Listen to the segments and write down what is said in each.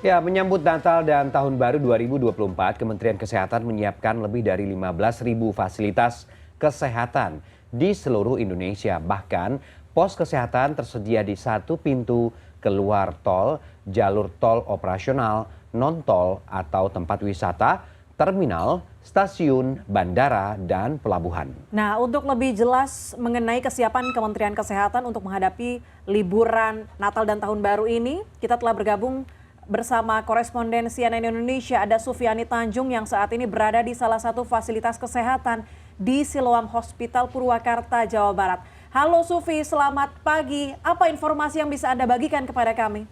Ya, menyambut Natal dan Tahun Baru 2024, Kementerian Kesehatan menyiapkan lebih dari 15.000 fasilitas kesehatan di seluruh Indonesia. Bahkan, pos kesehatan tersedia di satu pintu keluar tol, jalur tol operasional, non-tol atau tempat wisata, terminal, stasiun, bandara, dan pelabuhan. Nah, untuk lebih jelas mengenai kesiapan Kementerian Kesehatan untuk menghadapi liburan Natal dan Tahun Baru ini, kita telah bergabung bersama koresponden CNN Indonesia, ada Sufiani Tanjung yang saat ini berada di salah satu fasilitas kesehatan di Siloam Hospital Purwakarta, Jawa Barat. Halo Sufi, selamat pagi. Apa informasi yang bisa Anda bagikan kepada kami?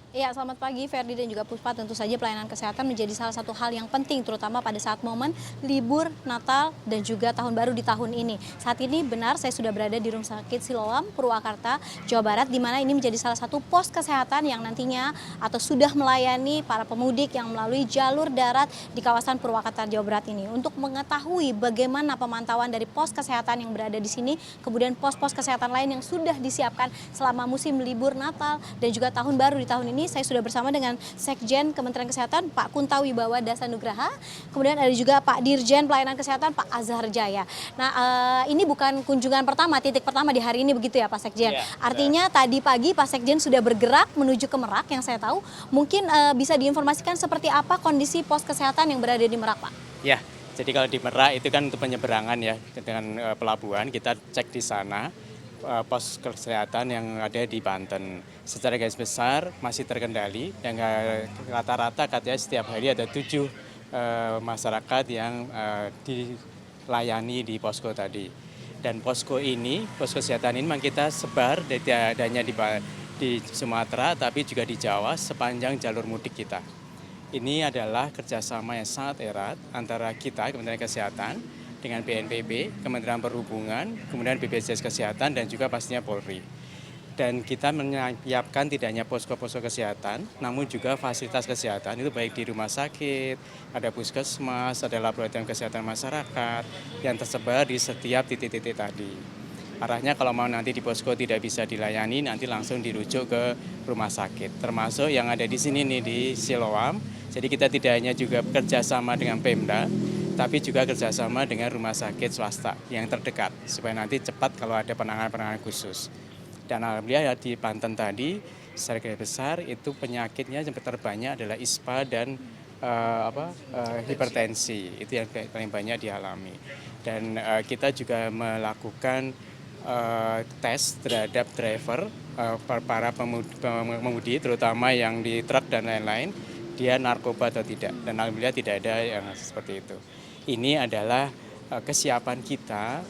Ya, selamat pagi Ferdi dan juga Puspa. Tentu saja pelayanan kesehatan menjadi salah satu hal yang penting terutama pada saat momen libur Natal dan juga Tahun Baru di tahun ini. Saat ini benar saya sudah berada di Rumah Sakit Siloam Purwakarta, Jawa Barat, di mana ini menjadi salah satu pos kesehatan yang nantinya atau sudah melayani para pemudik yang melalui jalur darat di kawasan Purwakarta, Jawa Barat ini. Untuk mengetahui bagaimana pemantauan dari pos kesehatan yang berada di sini, kemudian pos-pos kesehatan lain yang sudah disiapkan selama musim libur Natal dan juga Tahun Baru di tahun ini, saya sudah bersama dengan Sekjen Kementerian Kesehatan Pak Kunta Wibawa Dasanugraha, kemudian ada juga Pak Dirjen Pelayanan Kesehatan Pak Azhar Jaya. Nah, ini bukan kunjungan pertama, titik pertama di hari ini begitu ya Pak Sekjen. Ya, artinya tadi pagi Pak Sekjen sudah bergerak menuju ke Merak yang saya tahu. Mungkin bisa diinformasikan seperti apa kondisi pos kesehatan yang berada di Merak, Pak? Ya, jadi kalau di Merak itu kan untuk penyeberangan ya dengan pelabuhan, kita cek di sana. Pos kesehatan yang ada di Banten secara garis besar masih terkendali, yang rata-rata katanya setiap hari ada 7 masyarakat yang dilayani di posko tadi. Dan posko kesehatan ini memang kita sebar tidak hanya di Sumatera tapi juga di Jawa sepanjang jalur mudik kita. Ini adalah kerjasama yang sangat erat antara kita, Kementerian Kesehatan, dengan BNPB, Kementerian Perhubungan, kemudian BPJS Kesehatan, dan juga pastinya Polri. Dan kita menyiapkan tidak hanya posko-posko kesehatan, namun juga fasilitas kesehatan, itu baik di rumah sakit, ada puskesmas, ada laboratorium kesehatan masyarakat, yang tersebar di setiap titik-titik tadi. Arahnya kalau mau nanti di posko tidak bisa dilayani, nanti langsung dirujuk ke rumah sakit. Termasuk yang ada di sini nih di Siloam, jadi kita tidak hanya juga bekerja sama dengan Pemda, tapi juga kerjasama dengan rumah sakit swasta yang terdekat, supaya nanti cepat kalau ada penanganan khusus. Dan alhamdulillah ya di Banten tadi, secara garis besar itu penyakitnya yang terbanyak adalah ISPA dan hipertensi, itu yang paling banyak dialami. Dan kita juga melakukan tes terhadap driver, para pemudi, terutama yang di truk dan lain-lain, dia narkoba atau tidak. Dan alhamdulillah tidak ada yang seperti itu. Ini adalah kesiapan kita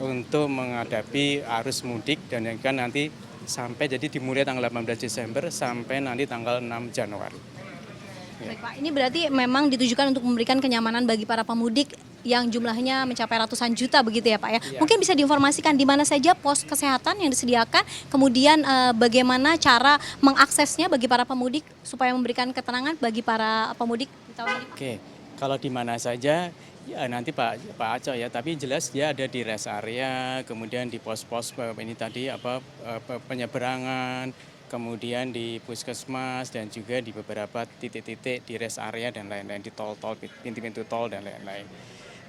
untuk menghadapi arus mudik dan kan nanti sampai jadi dimulai tanggal 18 Desember sampai nanti tanggal 6 Januari. Baik Pak, ini berarti memang ditujukan untuk memberikan kenyamanan bagi para pemudik yang jumlahnya mencapai ratusan juta begitu ya Pak ya. Mungkin bisa diinformasikan di mana saja pos kesehatan yang disediakan, kemudian bagaimana cara mengaksesnya bagi para pemudik supaya memberikan ketenangan bagi para pemudik di tahun ini. Oke. Kalau di mana saja ya nanti Pak Aco ya, tapi jelas dia ada di rest area, kemudian di pos-pos ini tadi penyeberangan, kemudian di puskesmas dan juga di beberapa titik-titik di rest area dan lain-lain, di tol-tol, pintu-pintu tol dan lain-lain.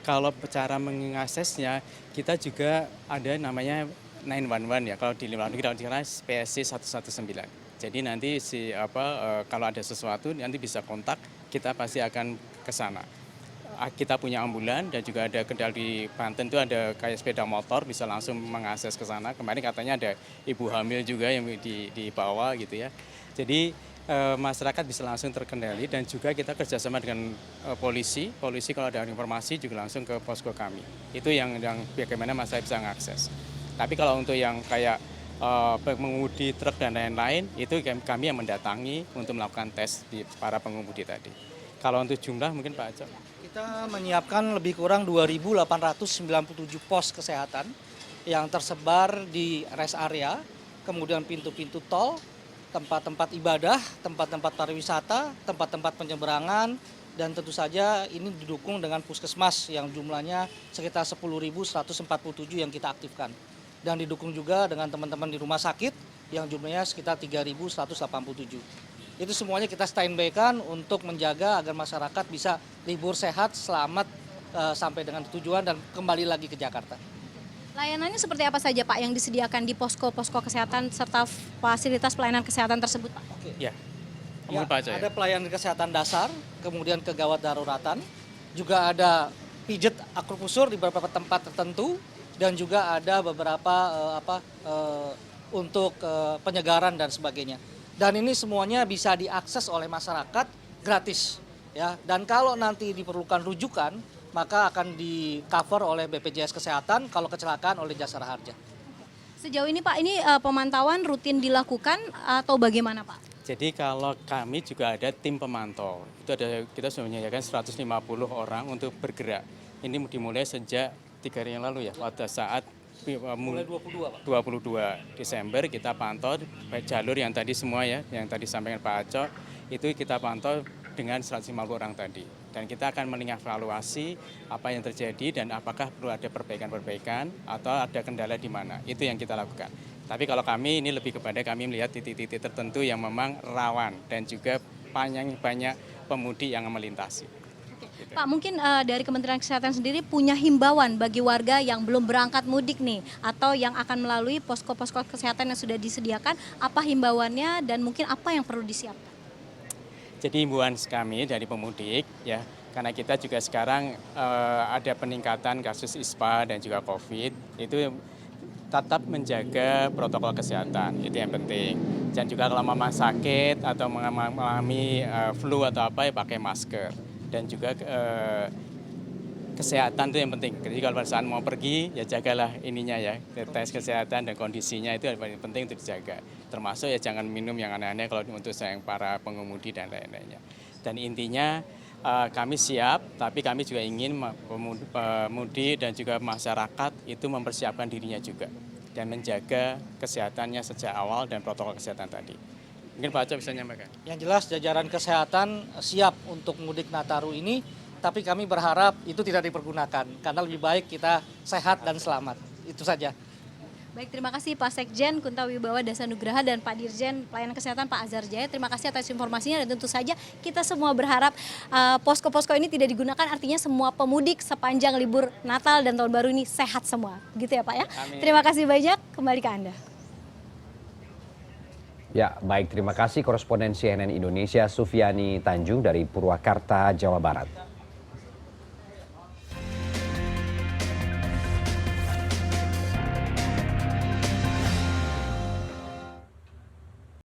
Kalau cara mengaksesnya kita juga ada namanya 911 ya, kalau di luar negeri kita PSC 119. Jadi nanti kalau ada sesuatu nanti bisa kontak, kita pasti akan ke sana. Kita punya ambulan dan juga ada kendal di Banten itu ada kayak sepeda motor bisa langsung mengakses ke sana. Kemarin katanya ada ibu hamil juga yang dibawa gitu ya. Jadi masyarakat bisa langsung terkendali dan juga kita kerjasama dengan polisi kalau ada informasi juga langsung ke posko kami. Itu yang bagaimana masyarakat bisa mengakses. Tapi kalau untuk yang kayak pengemudi truk dan lain-lain itu kami yang mendatangi untuk melakukan tes di para pengemudi tadi. Kalau untuk jumlah mungkin Pak Aco. Kita menyiapkan lebih kurang 2.897 pos kesehatan yang tersebar di rest area, kemudian pintu-pintu tol, tempat-tempat ibadah, tempat-tempat pariwisata, tempat-tempat penyeberangan, dan tentu saja ini didukung dengan puskesmas yang jumlahnya sekitar 10.147 yang kita aktifkan. Dan didukung juga dengan teman-teman di rumah sakit yang jumlahnya sekitar 3.187. Itu semuanya kita standby-kan untuk menjaga agar masyarakat bisa libur sehat, selamat sampai dengan tujuan dan kembali lagi ke Jakarta. Layanannya seperti apa saja Pak yang disediakan di posko-posko kesehatan serta fasilitas pelayanan kesehatan tersebut Pak? Oke. Ya, Ya, Pak aja ya. ada pelayanan kesehatan dasar, kemudian kegawat daruratan, juga ada pijet akupunktur di beberapa tempat tertentu, dan juga ada beberapa untuk penyegaran dan sebagainya. Dan ini semuanya bisa diakses oleh masyarakat gratis, ya. Dan kalau nanti diperlukan rujukan, maka akan di cover oleh BPJS Kesehatan, kalau kecelakaan oleh Jasara Harja. Sejauh ini Pak, ini pemantauan rutin dilakukan atau bagaimana Pak? Jadi kalau kami juga ada tim pemantau, itu ada, kita sudah menyediakan 150 orang untuk bergerak. Ini dimulai sejak 3 hari yang lalu ya, pada saat Mulai 22, Pak. 22 Desember kita pantau baik jalur yang tadi semua ya, yang tadi sampaikan Pak Aco, itu kita pantau dengan 150 orang tadi. Dan kita akan mengevaluasi apa yang terjadi dan apakah perlu ada perbaikan-perbaikan atau ada kendala di mana. Itu yang kita lakukan. Tapi kalau kami ini lebih kepada kami melihat titik-titik tertentu yang memang rawan dan juga banyak pemudik yang melintasi. Pak, mungkin dari Kementerian Kesehatan sendiri punya himbauan bagi warga yang belum berangkat mudik nih atau yang akan melalui posko-posko kesehatan yang sudah disediakan, apa himbauannya dan mungkin apa yang perlu disiapkan? Jadi himbauan kami dari pemudik ya, karena kita juga sekarang ada peningkatan kasus ISPA dan juga COVID, itu tetap menjaga protokol kesehatan, itu yang penting. Dan juga kalau memang sakit atau mengalami flu atau apa ya pakai masker. Dan juga kesehatan itu yang penting. Jadi kalau pada saat mau pergi ya jagalah ininya ya, tes kesehatan dan kondisinya itu yang paling penting untuk dijaga. Termasuk ya jangan minum yang aneh-aneh kalau untuk yang para pengemudi dan lain-lainnya. Dan intinya kami siap, tapi kami juga ingin pemudik dan juga masyarakat itu mempersiapkan dirinya juga dan menjaga kesehatannya sejak awal dan protokol kesehatan tadi. Mungkin Pak Aco bisa nyampaikan. Yang jelas jajaran kesehatan siap untuk mudik Nataru ini, tapi kami berharap itu tidak dipergunakan karena lebih baik kita sehat dan selamat. Itu saja. Baik, terima kasih Pak Sekjen Kunta Wibawa Dasanugraha dan Pak Dirjen Pelayanan Kesehatan Pak Azhar Jaya. Terima kasih atas informasinya dan tentu saja kita semua berharap posko-posko ini tidak digunakan, artinya semua pemudik sepanjang libur Natal dan Tahun Baru ini sehat semua. Gitu ya Pak ya. Amin. Terima kasih banyak, kembali ke Anda. Ya, baik, terima kasih koresponden CNN Indonesia Sufiani Tanjung dari Purwakarta, Jawa Barat.